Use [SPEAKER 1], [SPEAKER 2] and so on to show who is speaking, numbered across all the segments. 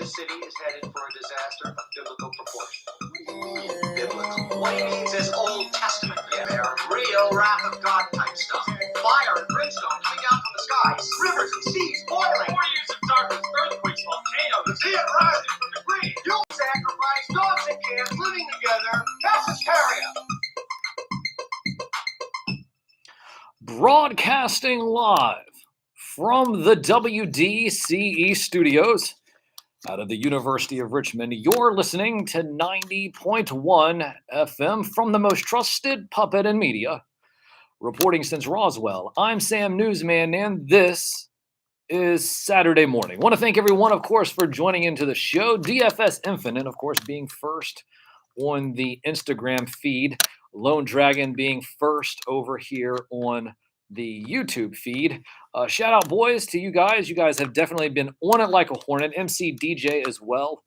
[SPEAKER 1] city is headed for a disaster of biblical proportion. Biblical. What he means is Old Testament. Yeah, they're real wrath of God type stuff. Fire and brimstone coming down from the skies. Rivers and seas boiling. 40 years of darkness, earthquakes, volcanoes. The sea rising from the grave. Human sacrifice, dogs and cats living together. Mass hysteria.
[SPEAKER 2] Broadcasting live from the WDCE studios out of the University of Richmond, you're listening to 90.1 FM from the most trusted puppet in media, reporting since Roswell. I'm Sam Newsman, and this is Saturday morning. I want to thank everyone, of course, for joining into the show. DFS Infinite, of course, being first on the Instagram feed. Lone Dragon being first over here on the YouTube feed. Shout out, boys, to you guys. You guys have definitely been on it like a hornet. MC DJ as well.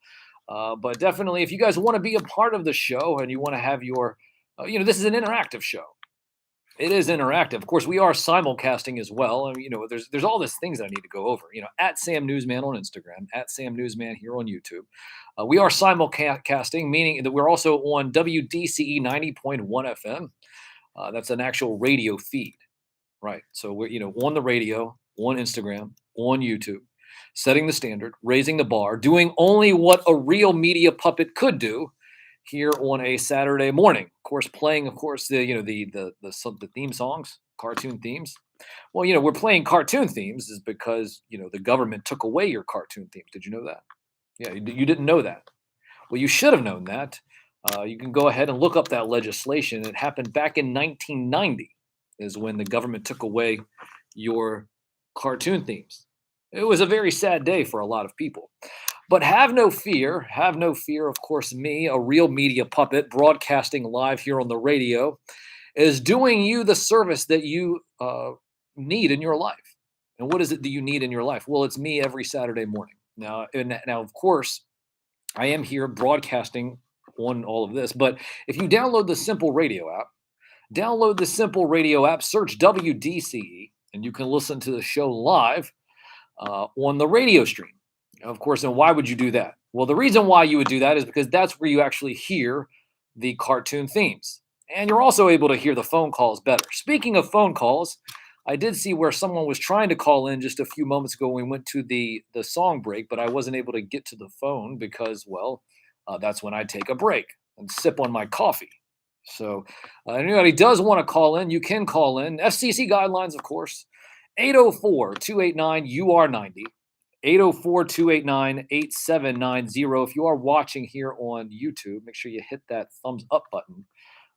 [SPEAKER 2] But definitely, if you guys want to be a part of the show and you want to have your, this is an interactive show. It is interactive. Of course, we are simulcasting as well. I mean, there's all these things that I need to go over. At Sam Newsman on Instagram, at Sam Newsman here on YouTube. We are simulcasting, meaning that we're also on WDCE 90.1 FM. That's an actual radio feed, right? So we're on the radio, on Instagram, on YouTube, setting the standard, raising the bar, doing only what a real media puppet could do here on a Saturday morning. Of course, playing, the theme songs, cartoon themes. Well, we're playing cartoon themes is because, the government took away your cartoon themes. Did you know that? Yeah, you didn't know that. Well, you should have known that. You can go ahead and look up that legislation. It happened back in 1990 is when the government took away your cartoon themes. It was a very sad day for a lot of people. But have no fear, of course, me, a real media puppet, broadcasting live here on the radio, is doing you the service that you need in your life. And what is it that you need in your life? Well, it's me every Saturday morning. Now, of course, I am here broadcasting on all of this. But if you download the Simple Radio app, search WDCE, and you can listen to the show live on the radio stream. Of course, and why would you do that? Well, the reason why you would do that is because that's where you actually hear the cartoon themes. And you're also able to hear the phone calls better. Speaking of phone calls, I did see where someone was trying to call in just a few moments ago when we went to the song break, but I wasn't able to get to the phone because, that's when I take a break and sip on my coffee. So anybody does want to call in, you can call in. FCC guidelines, of course, 804-289-UR90. 804-289-8790. If you are watching here on YouTube, make sure you hit that thumbs up button.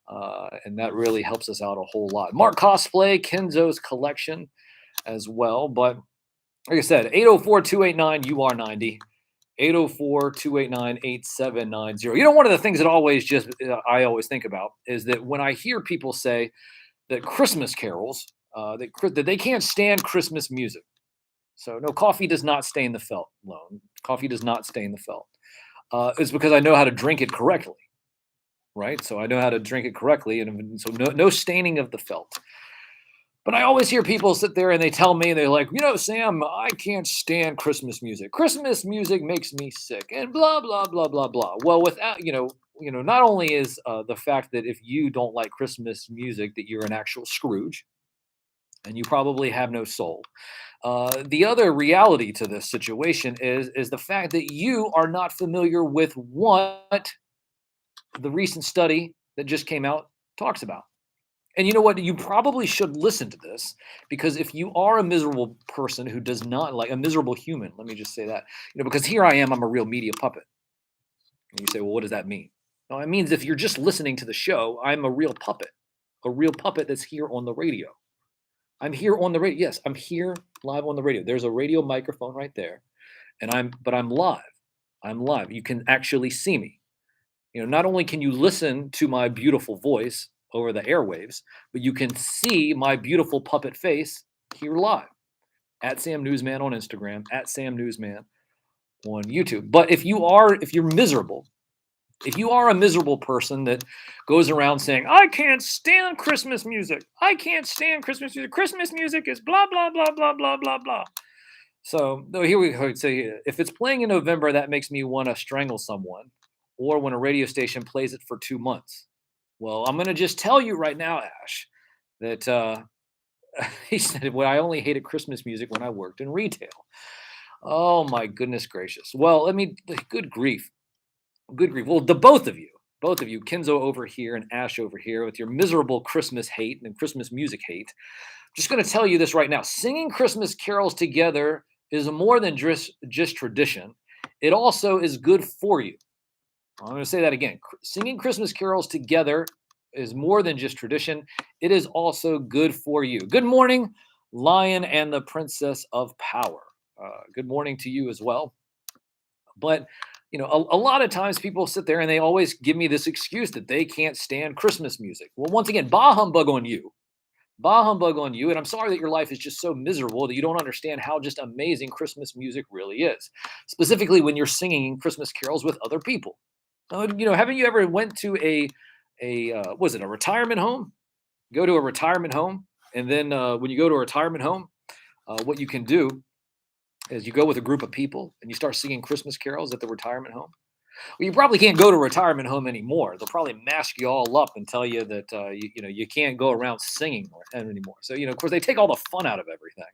[SPEAKER 2] And that really helps us out a whole lot. Mark Cosplay, Kenzo's collection as well. But like I said, 804-289-UR90. 804-289-8790. One of the things that I always think about is that when I hear people say that Christmas carols, that they can't stand Christmas music. So no, coffee does not stain the felt, Lone. Coffee does not stain the felt. It's because I know how to drink it correctly, right? So I know how to drink it correctly, and so no staining of the felt. But I always hear people sit there and they tell me, they're like, Sam, I can't stand Christmas music. Christmas music makes me sick, and blah, blah, blah, blah, blah. Well, without, not only is the fact that if you don't like Christmas music, that you're an actual Scrooge, and you probably have no soul. The other reality to this situation is the fact that you are not familiar with what the recent study that just came out talks about. And you know what? You probably should listen to this, because if you are a miserable person who does not like a miserable human, let me just say that, because here I am, I'm a real media puppet. And you say, well, what does that mean? No, it means if you're just listening to the show, I'm a real puppet that's here on the radio. I'm here on the radio. Yes, I'm here live on the radio. There's a radio microphone right there. But I'm live. I'm live. You can actually see me. Not only can you listen to my beautiful voice over the airwaves, but you can see my beautiful puppet face here live at Sam Newsman on Instagram, at Sam Newsman on YouTube. But if you're miserable, if you are a miserable person that goes around saying, I can't stand Christmas music. I can't stand Christmas music. Christmas music is blah, blah, blah, blah, blah, blah, blah. So here we go. So if it's playing in November, that makes me want to strangle someone, or when a radio station plays it for 2 months. Well, I'm going to just tell you right now, Ash, that he said, "Well, I only hated Christmas music when I worked in retail." Oh my goodness gracious. Well, good grief, good grief. Well, the both of you, Kenzo over here and Ash over here, with your miserable Christmas hate and Christmas music hate. Just going to tell you this right now. Singing Christmas carols together is more than just tradition. It also is good for you. I'm going to say that again. Singing Christmas carols together is more than just tradition. It is also good for you. Good morning, Lion and the Princess of Power. Good morning to you as well. But a lot of times people sit there and they always give me this excuse that they can't stand Christmas music. Well, once again, bah humbug on you. Bah humbug on you. And I'm sorry that your life is just so miserable that you don't understand how just amazing Christmas music really is. Specifically when you're singing Christmas carols with other people. Haven't you ever went to was it a retirement home? Go to a retirement home, and then when you go to a retirement home, what you can do is you go with a group of people and you start singing Christmas carols at the retirement home. Well, you probably can't go to a retirement home anymore. They'll probably mask you all up and tell you that you can't go around singing anymore. So of course they take all the fun out of everything.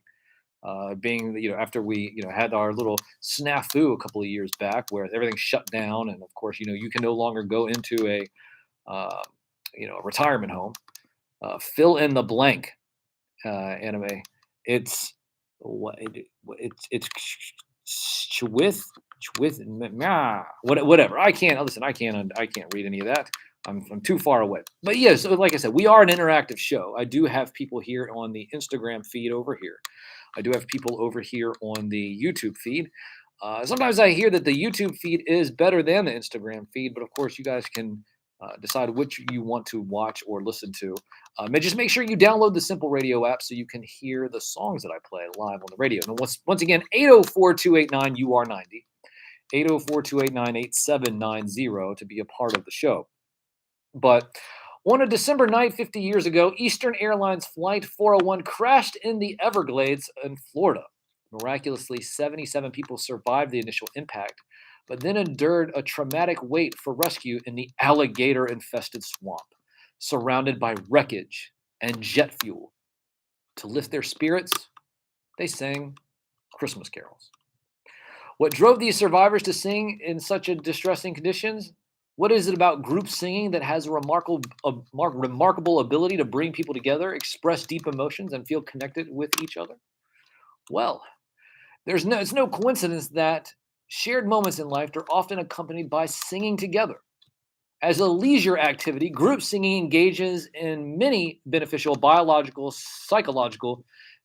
[SPEAKER 2] Being after we had our little snafu a couple of years back where everything shut down, and of course you can no longer go into a a retirement home. Fill in the blank anime. It's what it's with whatever. I can't listen. I can't read any of that. I'm too far away. But yeah, so like I said, we are an interactive show. I do have people here on the Instagram feed over here. I do have people over here on the YouTube feed. Sometimes I hear that the YouTube feed is better than the Instagram feed, but of course you guys can decide which you want to watch or listen to. Just make sure you download the Simple Radio app so you can hear the songs that I play live on the radio. And once again, 804-289-UR90, 804-289-8790 to be a part of the show. But on a December night 50 years ago, Eastern Airlines Flight 401 crashed in the Everglades in Florida. Miraculously, 77 people survived the initial impact, but then endured a traumatic wait for rescue in the alligator-infested swamp, surrounded by wreckage and jet fuel. To lift their spirits, they sang Christmas carols. What drove these survivors to sing in such a distressing conditions? What is it about group singing that has a remarkable ability to bring people together, express deep emotions, and feel connected with each other? Well, it's no coincidence that shared moments in life are often accompanied by singing together. As a leisure activity, group singing engages in many beneficial biological, psychological,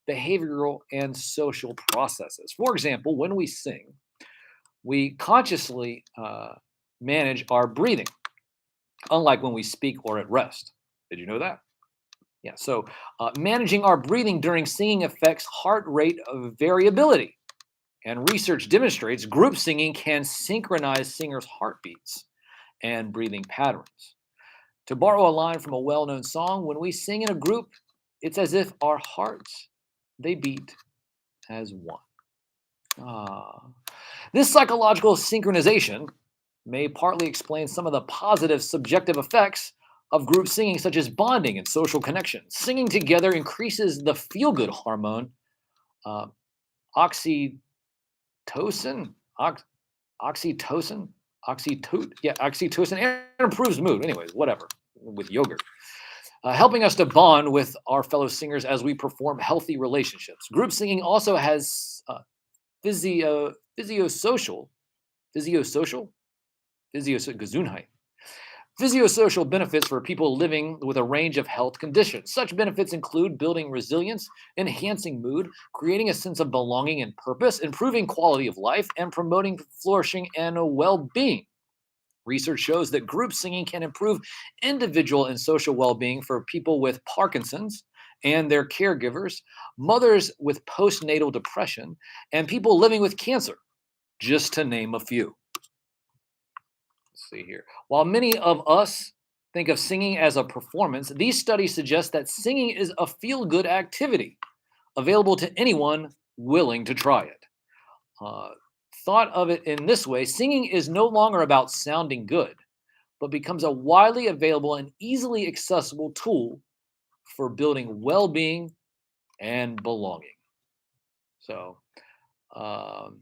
[SPEAKER 2] behavioral, and social processes. For example, when we sing, we consciously manage our breathing, unlike when we speak or at rest. Did you know that? Yeah, so managing our breathing during singing affects heart rate variability. And research demonstrates group singing can synchronize singers' heartbeats and breathing patterns. To borrow a line from a well-known song, when we sing in a group, it's as if our hearts, they beat as one. This psychological synchronization may partly explain some of the positive subjective effects of group singing, such as bonding and social connection. Singing together increases the feel-good hormone, oxytocin, and improves mood. Anyways, whatever, with yogurt. Helping us to bond with our fellow singers as we perform healthy relationships. Group singing also has physiosocial Gesundheit. Physiosocial benefits for people living with a range of health conditions. Such benefits include building resilience, enhancing mood, creating a sense of belonging and purpose, improving quality of life, and promoting flourishing and well-being. Research shows that group singing can improve individual and social well-being for people with Parkinson's and their caregivers, mothers with postnatal depression, and people living with cancer, just to name a few. Let's see here. While many of us think of singing as a performance, these studies suggest that singing is a feel-good activity available to anyone willing to try it. thought of it in this way: singing is no longer about sounding good, but becomes a widely available and easily accessible tool for building well-being and belonging. So, um,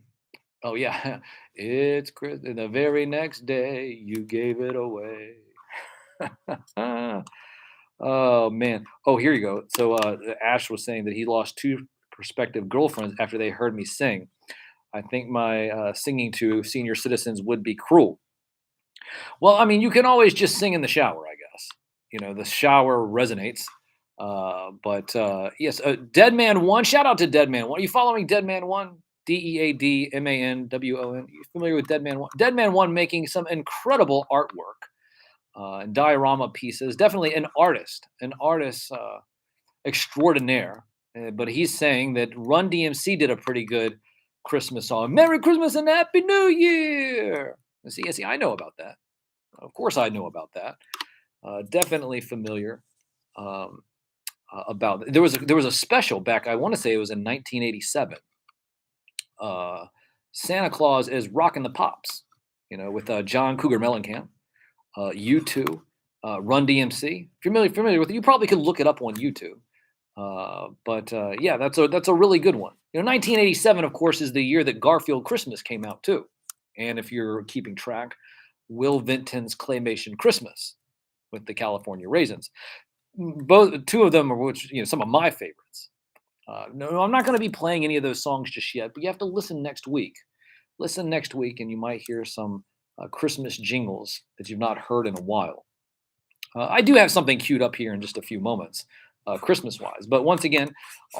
[SPEAKER 2] oh yeah, it's Chris. And the very next day, you gave it away. Oh man. Oh, here you go. So Ash was saying that he lost two prospective girlfriends after they heard me sing. I think my singing to senior citizens would be cruel. Well, I mean, you can always just sing in the shower, I guess. The shower resonates. But yes, Dead Man One. Shout out to Dead Man One. Are you following Dead Man One? DeadManWon. You familiar with Dead Man One? Dead Man One making some incredible artwork and diorama pieces. Definitely an artist extraordinaire. But he's saying that Run DMC did a pretty good Christmas song. Merry Christmas and Happy New Year. See, I know about that. Of course, I know about that. Definitely familiar about. There was a special back. I want to say it was in 1987. Santa Claus is rocking the pops. With John Cougar Mellencamp, U2, Run DMC. Familiar with it? You probably could look it up on YouTube. But yeah, that's a really good one. 1987, of course, is the year that Garfield Christmas came out too. And if you're keeping track, Will Vinton's Claymation Christmas with the California Raisins. Two of them are some of my favorites. No, I'm not going to be playing any of those songs just yet, but you have to listen next week. Listen next week, and you might hear some Christmas jingles that you've not heard in a while. I do have something queued up here in just a few moments, Christmas-wise. But once again,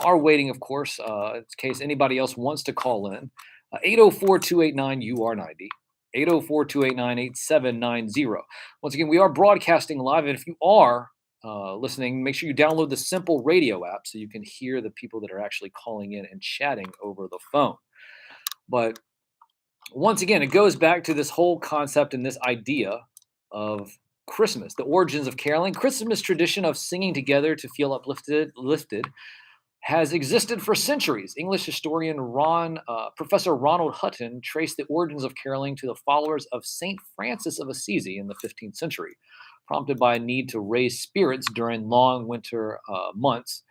[SPEAKER 2] are waiting, of course, in case anybody else wants to call in. 804-289-UR90. 804-289-8790. Once again, we are broadcasting live, and if you are listening, make sure you download the Simple Radio app so you can hear the people that are actually calling in and chatting over the phone. But once again, it goes back to this whole concept and this idea of Christmas, the origins of caroling. Christmas tradition of singing together to feel lifted has existed for centuries. English historian Professor Ronald Hutton traced the origins of caroling to the followers of Saint Francis of Assisi in the 15th century, prompted by a need to raise spirits during long winter months.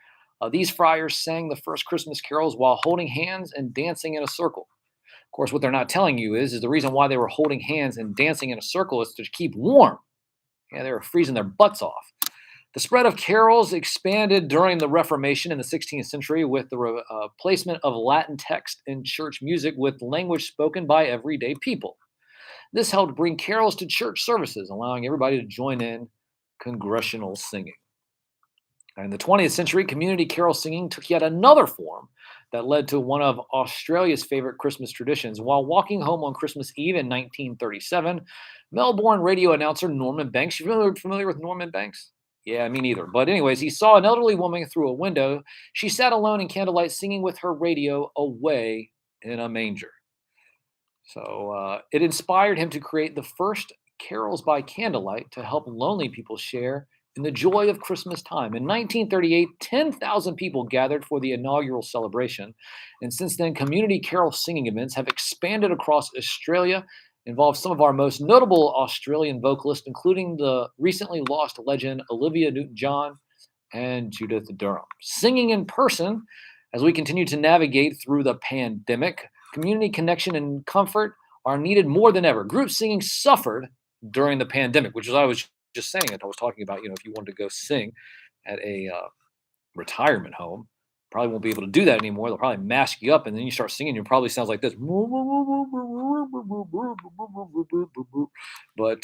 [SPEAKER 2] These friars sang the first Christmas carols while holding hands and dancing in a circle. Of course, what they're not telling you is the reason why they were holding hands and dancing in a circle is to keep warm. Yeah, they were freezing their butts off. The spread of carols expanded during the Reformation in the 16th century with the placement of Latin text in church music with language spoken by everyday people. This helped bring carols to church services, allowing everybody to join in congregational singing. And in the 20th century, community carol singing took yet another form that led to one of Australia's favorite Christmas traditions. While walking home on Christmas Eve in 1937, Melbourne radio announcer Norman Banks, you familiar with Norman Banks? Yeah, me neither. But anyways, he saw an elderly woman through a window. She sat alone in candlelight singing with her radio away in a manger. So it inspired him to create the first carols by candlelight to help lonely people share in the joy of Christmas time. In 1938, 10,000 people gathered for the inaugural celebration. And since then, community carol singing events have expanded across Australia, involved some of our most notable Australian vocalists, including the recently lost legend Olivia Newton-John and Judith Durham. Singing in person, as we continue to navigate through the pandemic, community connection and comfort are needed more than ever. Group singing suffered during the pandemic, which is I was just saying it. I was talking about, if you wanted to go sing at a retirement home, probably won't be able to do that anymore. They'll probably mask you up, and then you start singing. It probably sounds like this. But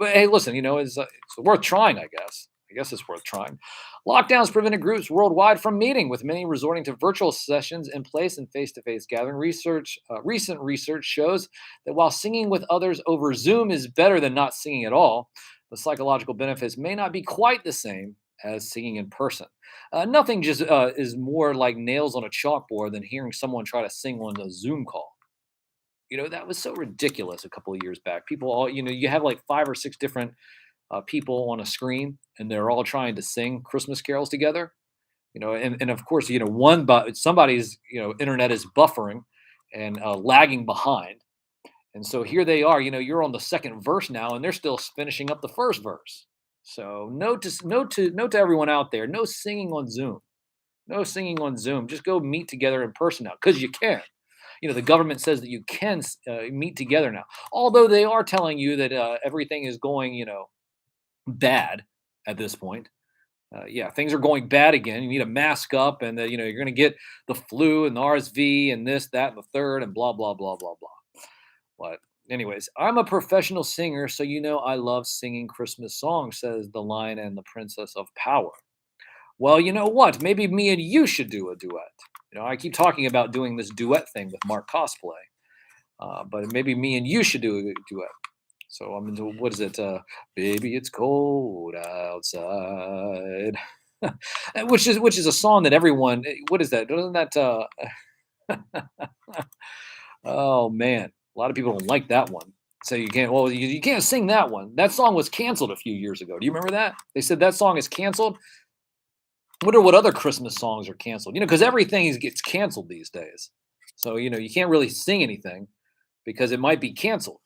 [SPEAKER 2] hey, listen, it's worth trying, I guess. I guess it's worth trying. Lockdowns prevented groups worldwide from meeting, with many resorting to virtual sessions in place and face-to-face gathering. Recent research shows that while singing with others over Zoom is better than not singing at all, the psychological benefits may not be quite the same as singing in person. Nothing just is more like nails on a chalkboard than hearing someone try to sing on a Zoom call. That was so ridiculous a couple of years back. People all, you have like 5 or 6 different people on a screen, and they're all trying to sing Christmas carols together. And of course, somebody's internet is buffering, and lagging behind. And so here they are. You're on the second verse now, and they're still finishing up the first verse. So note to everyone out there: no singing on Zoom. No singing on Zoom. Just go meet together in person now, because you can. The government says that you can meet together now. Although they are telling you that everything is going, bad at this point. Yeah, things are going bad again. You need to mask up, and you're going to get the flu and the RSV and this, that, and the third, and blah blah blah blah blah. But anyways, I'm a professional singer, so I love singing Christmas songs, says the Lion and the Princess of Power. Well, you know what? Maybe me and you should do a duet. I keep talking about doing this duet thing with Mark Cosplay, but maybe me and you should do a duet. So I'm into, what is it? Baby, it's cold outside, which is a song that everyone. What is that? Doesn't that? Oh man, a lot of people don't like that one. So you can't. Well, you can't sing that one. That song was canceled a few years ago. Do you remember that? They said that song is canceled. Wonder what other Christmas songs are canceled. Because everything gets canceled these days. So you can't really sing anything because it might be canceled.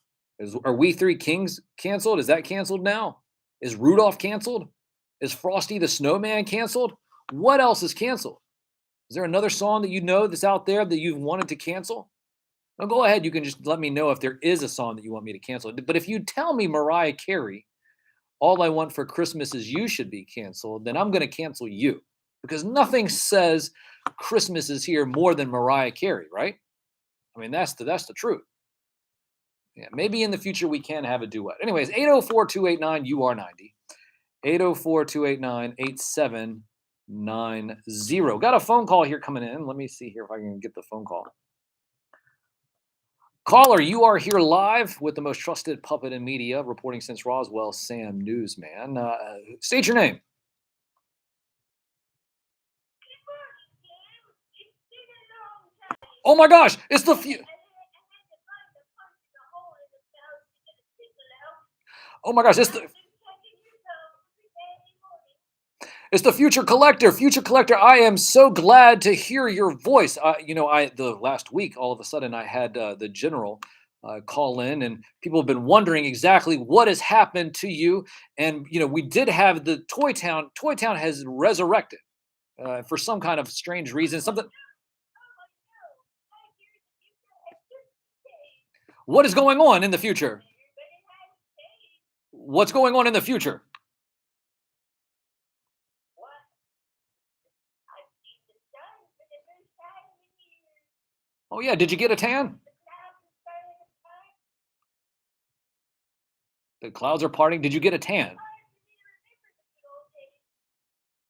[SPEAKER 2] Are We Three Kings canceled? Is that canceled now? Is Rudolph canceled? Is Frosty the Snowman canceled? What else is canceled? Is there another song that that's out there that you've wanted to cancel? Now go ahead. You can just let me know if there is a song that you want me to cancel. But if you tell me Mariah Carey, All I Want for Christmas Is You should be canceled, then I'm going to cancel you. Because nothing says Christmas is here more than Mariah Carey, right? I mean, that's the truth. Yeah, maybe in the future we can have a duet. Anyways, 804-289-UR90. 804-289-8790. Got a phone call here coming in. Let me see here if I can get the phone call. Caller, you are here live with the most trusted puppet in media, reporting since Roswell, Sam Newsman. State your name. Oh my gosh, it's the Oh my gosh, it's the future collector. Future collector, I am so glad to hear your voice. The last week, all of a sudden, I had the general call in, and people have been wondering exactly what has happened to you. And we did have the Toy Town. Toy Town has resurrected for some kind of strange reason. Something. What is going on in the future? What's going on in the future? Oh yeah, did you get a tan? The clouds are parting. Did you get a tan?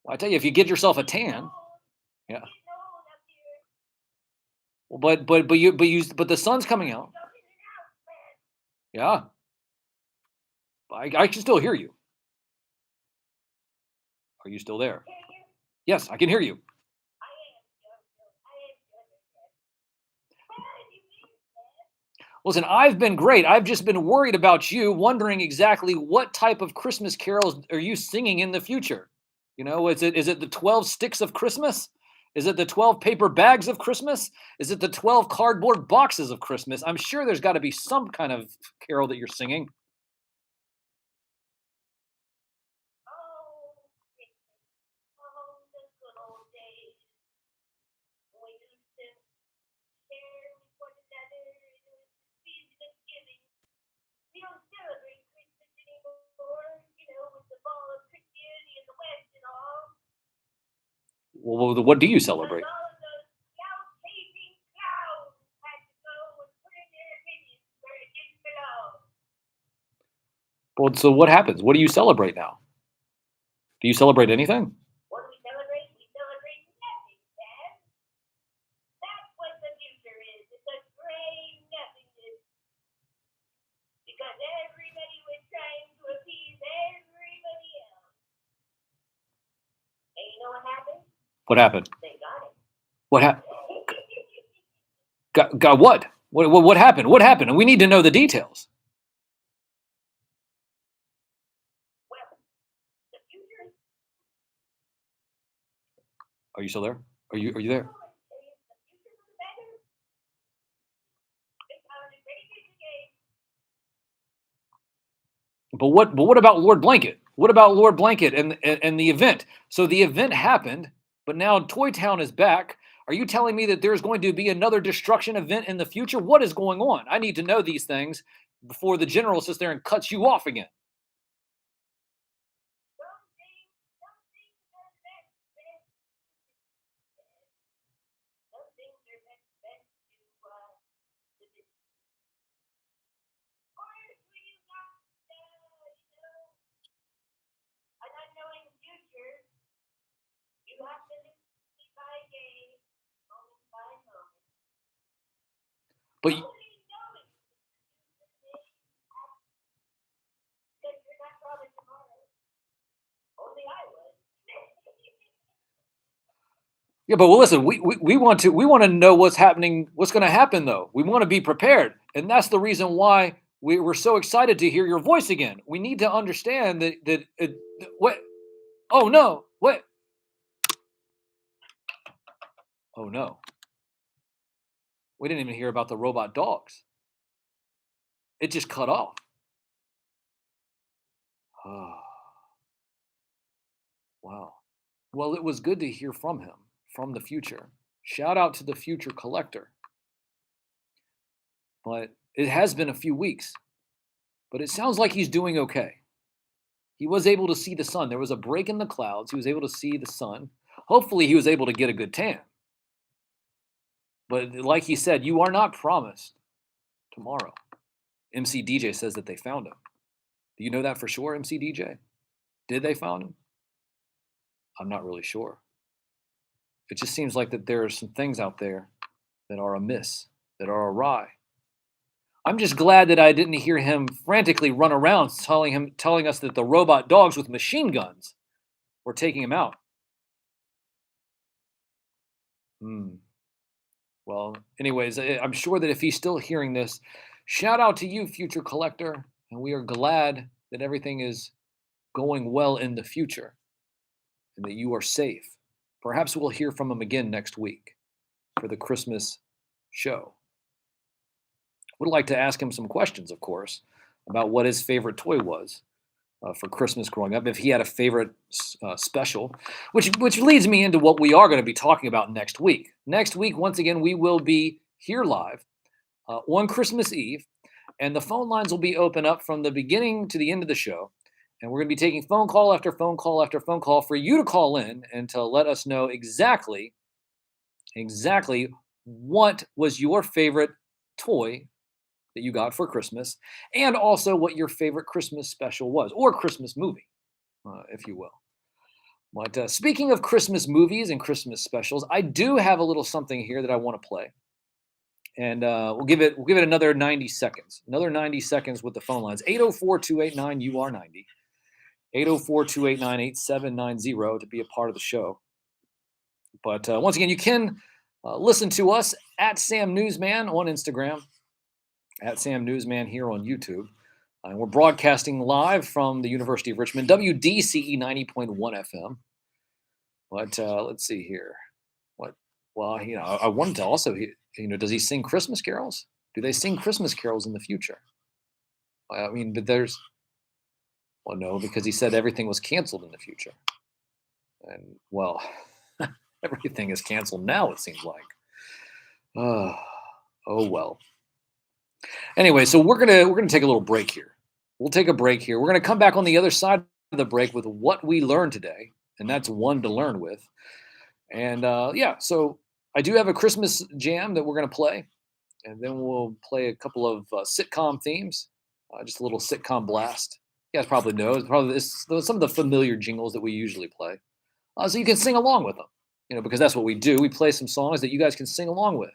[SPEAKER 2] Well, I tell you, if you get yourself a tan, yeah. Well, but the sun's coming out. Yeah, I can still hear you. Are you still there? Yes, I can hear you. Listen, I've been great. I've just been worried about you, wondering exactly what type of Christmas carols are you singing in the future. Is it the 12 sticks of Christmas? Is it the 12 paper bags of Christmas? Is it the 12 cardboard boxes of Christmas? I'm sure there's got to be some kind of carol that you're singing. Well, what do you celebrate? Well, so what happens? What do you celebrate now? Do you celebrate anything? What happened? What happened? Got what? What happened? What happened? And we need to know the details. Are you still there? Are you there? But what about Lord Blanket? What about Lord Blanket and the event? So the event happened, but now Toy Town is back. Are you telling me that there's going to be another destruction event in the future? What is going on? I need to know these things before the general sits there and cuts you off again. But yeah, but well, listen, we want to know what's happening, what's going to happen though. We want to be prepared, and that's the reason why we were so excited to hear your voice again. We need to understand that what? Oh no! What? Oh no! We didn't even hear about the robot dogs. It just cut off. Oh, wow. Well, it was good to hear from him, from the future. Shout out to the future collector. But it has been a few weeks, but it sounds like he's doing okay. He was able to see the sun. There was a break in the clouds. He was able to see the sun. Hopefully, he was able to get a good tan. But like he said, you are not promised tomorrow. MC DJ says that they found him. Do you know that for sure, MC DJ? Did they found him? I'm not really sure. It just seems like that there are some things out there that are amiss, that are awry. I'm just glad that I didn't hear him frantically run around telling us that the robot dogs with machine guns were taking him out. Well, anyways, I'm sure that if he's still hearing this, shout out to you, future collector, and we are glad that everything is going well in the future and that you are safe. Perhaps we'll hear from him again next week for the Christmas show. Would like to ask him some questions, of course, about what his favorite toy was for Christmas growing up, if he had a favorite special, which leads me into what we are going to be talking about next week. Next week, once again, we will be here live on Christmas Eve, and the phone lines will be open up from the beginning to the end of the show. And we're going to be taking phone call after phone call after phone call for you to call in and to let us know exactly what was your favorite toy that you got for Christmas, and also what your favorite Christmas special was, or Christmas movie, if you will. But speaking of Christmas movies and Christmas specials, I do have a little something here that I want to play, and we'll give it another 90 seconds. Another 90 seconds with the phone lines. 804-289-UR90. 804-289-8790 to be a part of the show. But once again, you can listen to us at Sam Newsman on Instagram, at Sam Newsman here on YouTube. And we're broadcasting live from the University of Richmond, WDCE 90.1 FM. But let's see here. Well, I wanted to also, does he sing Christmas carols? Do they sing Christmas carols in the future? I mean, but well, no, because he said everything was canceled in the future. And, well, everything is canceled now, it seems like. Oh well. Anyway, so we're gonna take a little break here. We'll take a break here. We're gonna come back on the other side of the break with what we learned today, and that's one to learn with. And so I do have a Christmas jam that we're gonna play, and then we'll play a couple of sitcom themes, just a little sitcom blast. You guys probably know some of the familiar jingles that we usually play, so you can sing along with them. Because that's what we do. We play some songs that you guys can sing along with.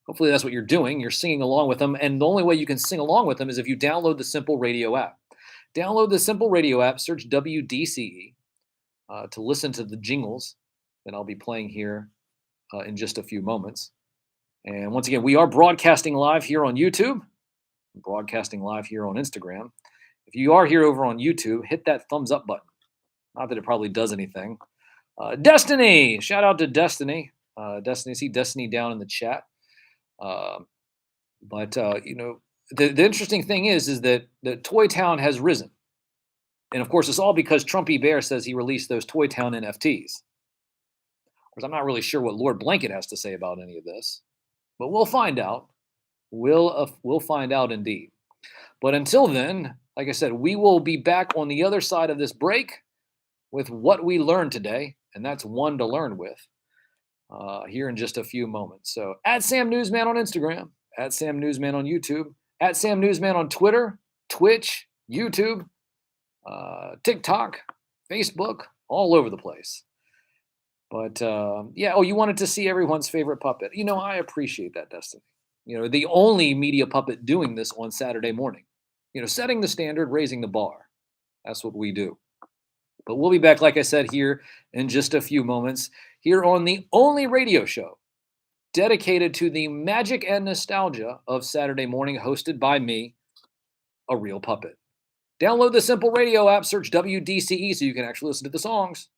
[SPEAKER 2] Hopefully that's what you're doing. You're singing along with them. And the only way you can sing along with them is if you download the Simple Radio app. Download the Simple Radio app, search WDCE to listen to the jingles that I'll be playing here in just a few moments. And once again, we are broadcasting live here on YouTube, broadcasting live here on Instagram. If you are here over on YouTube, hit that thumbs up button. Not that it probably does anything. Destiny, shout out to Destiny. Destiny, see Destiny down in the chat. But the interesting thing is that the Toy Town has risen. And of course, it's all because Trumpy Bear says he released those Toy Town NFTs. Of course, I'm not really sure what Lord Blanket has to say about any of this, but we'll find out. We'll find out indeed. But until then, like I said, we will be back on the other side of this break with what we learned today, and that's one to learn with, here in just a few moments. So at Sam Newsman on Instagram, at Sam Newsman on YouTube, at Sam Newsman on Twitter, Twitch, YouTube, TikTok, Facebook, all over the place. But yeah, you wanted to see everyone's favorite puppet. I appreciate that, Destiny. The only media puppet doing this on Saturday morning. Setting the standard, raising the bar. That's what we do. But we'll be back, like I said, here in just a few moments, here on the only radio show dedicated to the magic and nostalgia of Saturday morning, hosted by me, a real puppet. Download the Simple Radio app, search WDCE so you can actually listen to the songs.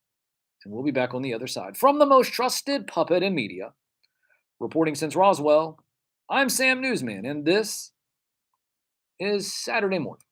[SPEAKER 2] And we'll be back on the other side. From the most trusted puppet in media, reporting since Roswell, I'm Sam Newsman, and this is Saturday Morning.